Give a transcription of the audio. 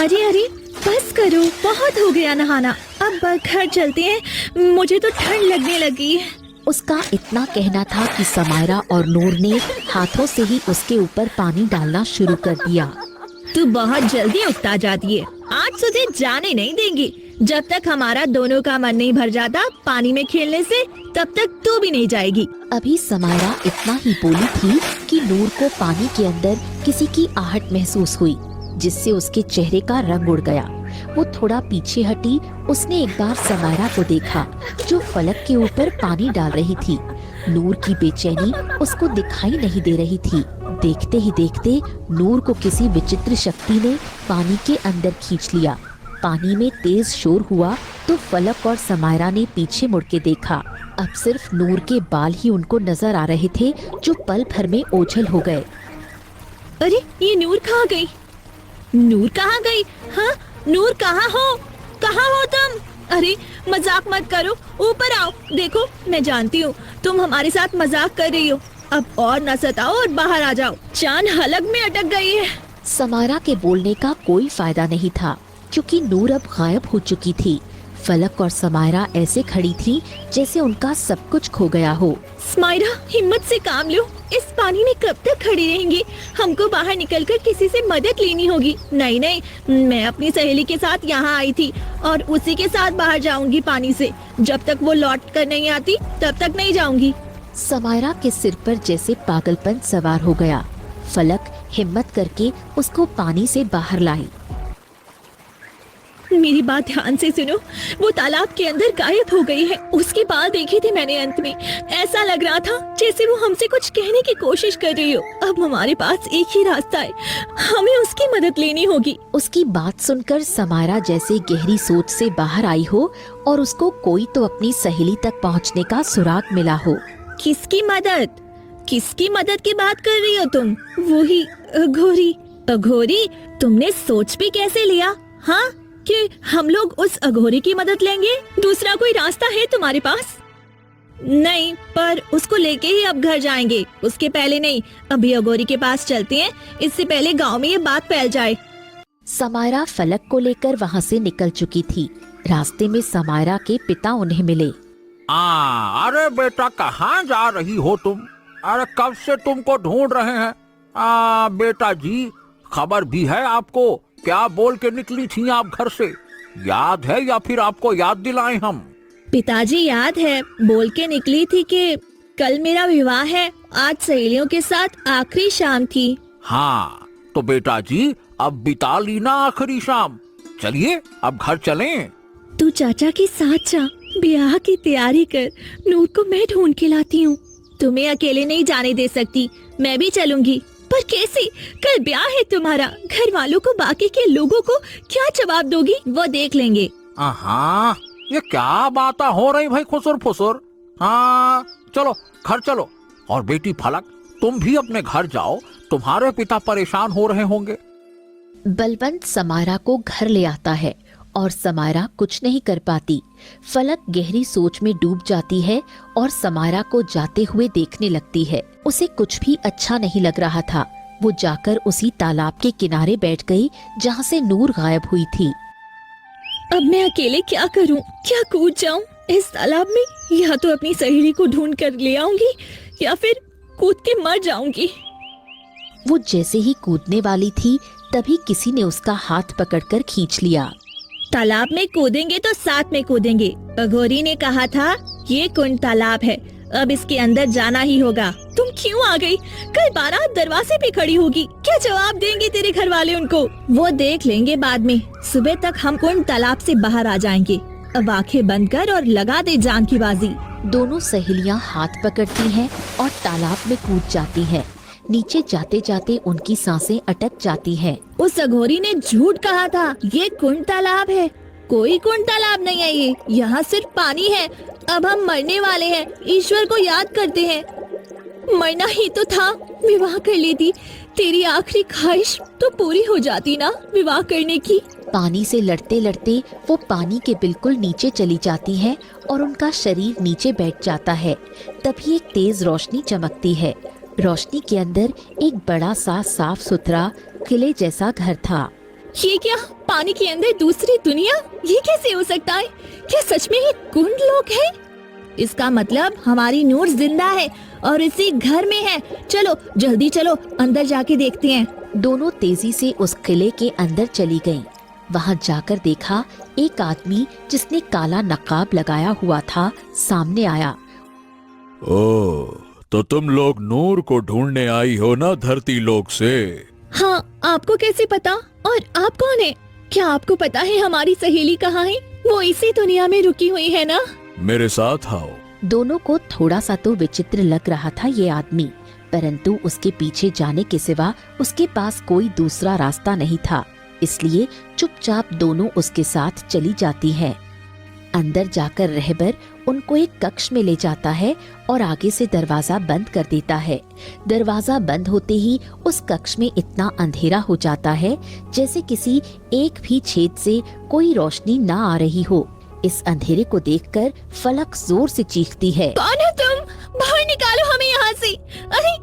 अरे अरे बस करो, बहुत हो गया नहाना, अब घर चलते हैं, मुझे तो ठंड लगने लगी है। उसका इतना कहना था कि समायरा और नूर ने हाथों से ही उसके ऊपर पानी डालना शुरू कर दिया। तू बहुत जल्दी उकता जाती है, आज तुझे जाने नहीं देंगी। जब तक हमारा दोनों का मन नहीं भर जाता पानी में खेलने से, तब तक तू भी नहीं जाएगी। अभी समायरा इतना ही बोली थी कि नूर को पानी के अंदर किसी की आहट महसूस हुई, जिससे उसके चेहरे का रंग उड़ गया। वो थोड़ा पीछे हटी। उसने एक बार समायरा को देखा जो फलक के ऊपर पानी डाल रही थी। नूर की बेचैनी उसको दिखाई नहीं दे रही थी। देखते ही देखते नूर को किसी विचित्र शक्ति ने पानी के अंदर खींच लिया। पानी में तेज शोर हुआ तो फलक और समायरा ने पीछे मुड़ के देखा। अब सिर्फ नूर के बाल ही उनको नजर आ रहे थे, जो पल भर में ओझल हो गए। अरे ये नूर कहाँ गई? नूर कहाँ गई? हाँ नूर कहाँ हो? कहाँ हो तुम? अरे मजाक मत करो, ऊपर आओ। देखो मैं जानती हूँ तुम हमारे साथ मजाक कर रही हो, अब और न सताओ और बाहर आ जाओ, जान हलक में अटक गई है। समायरा के बोलने का कोई फायदा नहीं था, क्योंकि नूर अब गायब हो चुकी थी। फलक और समायरा ऐसे खड़ी थी जैसे उनका सब कुछ खो गया हो। समायरा हिम्मत से काम लो, इस पानी में कब तक खड़ी रहेंगी? हमको बाहर निकलकर किसी से मदद लेनी होगी। नहीं नहीं, मैं अपनी सहेली के साथ यहाँ आई थी और उसी के साथ बाहर जाऊंगी पानी से। जब तक वो लौट कर नहीं आती तब तक नहीं जाऊंगी। समायरा के सिर पर जैसे पागलपन सवार हो गया। फलक हिम्मत करके उसको पानी से बाहर लाई। मेरी बात ध्यान से सुनो, वो तालाब के अंदर गायब हो गई है। उसके बाल देखे थे मैंने अंत में, ऐसा लग रहा था जैसे वो हमसे कुछ कहने की कोशिश कर रही हो। अब हमारे पास एक ही रास्ता है, हमें उसकी मदद लेनी होगी। उसकी बात सुनकर समायरा जैसे गहरी सोच से बाहर आई हो और उसको कोई तो अपनी सहेली तक पहुंचने का सुराग मिला हो। किसकी मदद? किसकी मदद की बात कर रही हो तुम? वही अघोरी। अघोरी? तुमने सोच भी कैसे लिया हाँ कि हम लोग उस अघोरी की मदद लेंगे? दूसरा कोई रास्ता है तुम्हारे पास? नहीं, पर उसको लेके ही अब घर जाएंगे, उसके पहले नहीं। अभी अघोरी के पास चलते हैं, इससे पहले गांव में ये बात फैल जाए। समायरा फलक को लेकर वहाँ से निकल चुकी थी। रास्ते में समायरा के पिता उन्हें मिले। अरे बेटा कहाँ जा रही हो तुम? अरे कब से तुमको ढूंढ रहे हैं। बेटा जी, खबर भी है आपको? क्या बोल के निकली थी आप घर से? याद है या फिर आपको याद दिलाएं हम? पिताजी याद है, बोल के निकली थी कि कल मेरा विवाह है, आज सहेलियों के साथ आखिरी शाम थी। हाँ तो बेटा जी अब बिता ली ना आखिरी शाम। चलिए अब घर चलें। तू चाचा के साथ जा, ब्याह की तैयारी कर, नूर को मैं ढूंढ के लाती हूँ। तुम्हें अकेले नहीं जाने दे सकती, मैं भी चलूंगी। पर कैसे? कल ब्याह है तुम्हारा, घर वालों को, बाकी के लोगों को क्या जवाब दोगी? वो देख लेंगे। हाँ ये क्या बातें हो रही भाई खुसुर फुसुर। हाँ चलो घर चलो। और बेटी फलक तुम भी अपने घर जाओ, तुम्हारे पिता परेशान हो रहे होंगे। बलवंत समायरा को घर ले आता है और समायरा कुछ नहीं कर पाती। फलक गहरी सोच में डूब जाती है और समायरा को जाते हुए देखने लगती है। उसे कुछ भी अच्छा नहीं लग रहा था। वो जाकर उसी तालाब के किनारे बैठ गई जहाँ से नूर गायब हुई थी। अब मैं अकेले क्या करूं? क्या कूद जाऊं इस तालाब में? या तो अपनी सहेली को ढूंढ कर ले आऊंगी या फिर कूद के मर जाऊंगी। वो जैसे ही कूदने वाली थी तभी किसी ने उसका हाथ पकड़कर खींच लिया। तालाब में कूदेंगे तो साथ में कूदेंगे। अघोरी ने कहा था ये कुंड तालाब है, अब इसके अंदर जाना ही होगा। तुम क्यों आ गई? कल बारात दरवाजे पे खड़ी होगी, क्या जवाब देंगे तेरे घर वाले उनको? वो देख लेंगे बाद में। सुबह तक हम कुंड तालाब से बाहर आ जाएंगे। अब आंखें बंद कर और लगा दे जान की बाजी। दोनों सहेलियां हाथ पकड़ती हैं और तालाब में कूद जाती हैं। नीचे जाते जाते उनकी सांसें अटक जाती हैं। उस अघोरी ने झूठ कहा था, ये कुंड तालाब है। कोई कुंड तालाब नहीं है ये, यहाँ सिर्फ पानी है। अब हम मरने वाले हैं, ईश्वर को याद करते हैं। मरना ही तो था, विवाह कर लेती। तेरी आखिरी ख्वाहिश तो पूरी हो जाती ना विवाह करने की। पानी से लड़ते लड़ते वो पानी के बिल्कुल नीचे चली जाती है और उनका शरीर नीचे बैठ जाता है। तभी एक तेज रोशनी चमकती है। रोशनी के अंदर एक बड़ा सा साफ सुथरा किले जैसा घर था। ये क्या? पानी के अंदर दूसरी दुनिया, ये कैसे हो सकता है? क्या सच में ये कुंड लोग हैं? इसका मतलब हमारी नूर जिंदा है और इसी घर में है। चलो जल्दी चलो, अंदर जाके देखते हैं। दोनों तेजी से उस किले के अंदर चली गईं। वहां जाकर देखा एक आदमी जिसने काला नकाब लगाया हुआ था सामने आया। ओह, तो तुम लोग नूर को ढूंढने आई हो ना धरती लोक से? हाँ, आपको कैसे पता? और आप कौन है? क्या आपको पता है हमारी सहेली कहाँ है? वो इसी दुनिया में रुकी हुई है ना? मेरे साथ आओ। दोनों को थोड़ा सा तो विचित्र लग रहा था ये आदमी, परंतु उसके पीछे जाने के सिवा उसके पास कोई दूसरा रास्ता नहीं था, इसलिए चुपचाप दोनों उसके साथ चली जाती है। अंदर जाकर रहबर उनको एक कक्ष में ले जाता है और आगे से दरवाजा बंद कर देता है। दरवाजा बंद होते ही उस कक्ष में इतना अंधेरा हो जाता है जैसे किसी एक भी छेद से कोई रोशनी ना आ रही हो। इस अंधेरे को देखकर फलक जोर से चीखती है, कौन हो तुम? बाहर निकालो हमें यहाँ से। अरे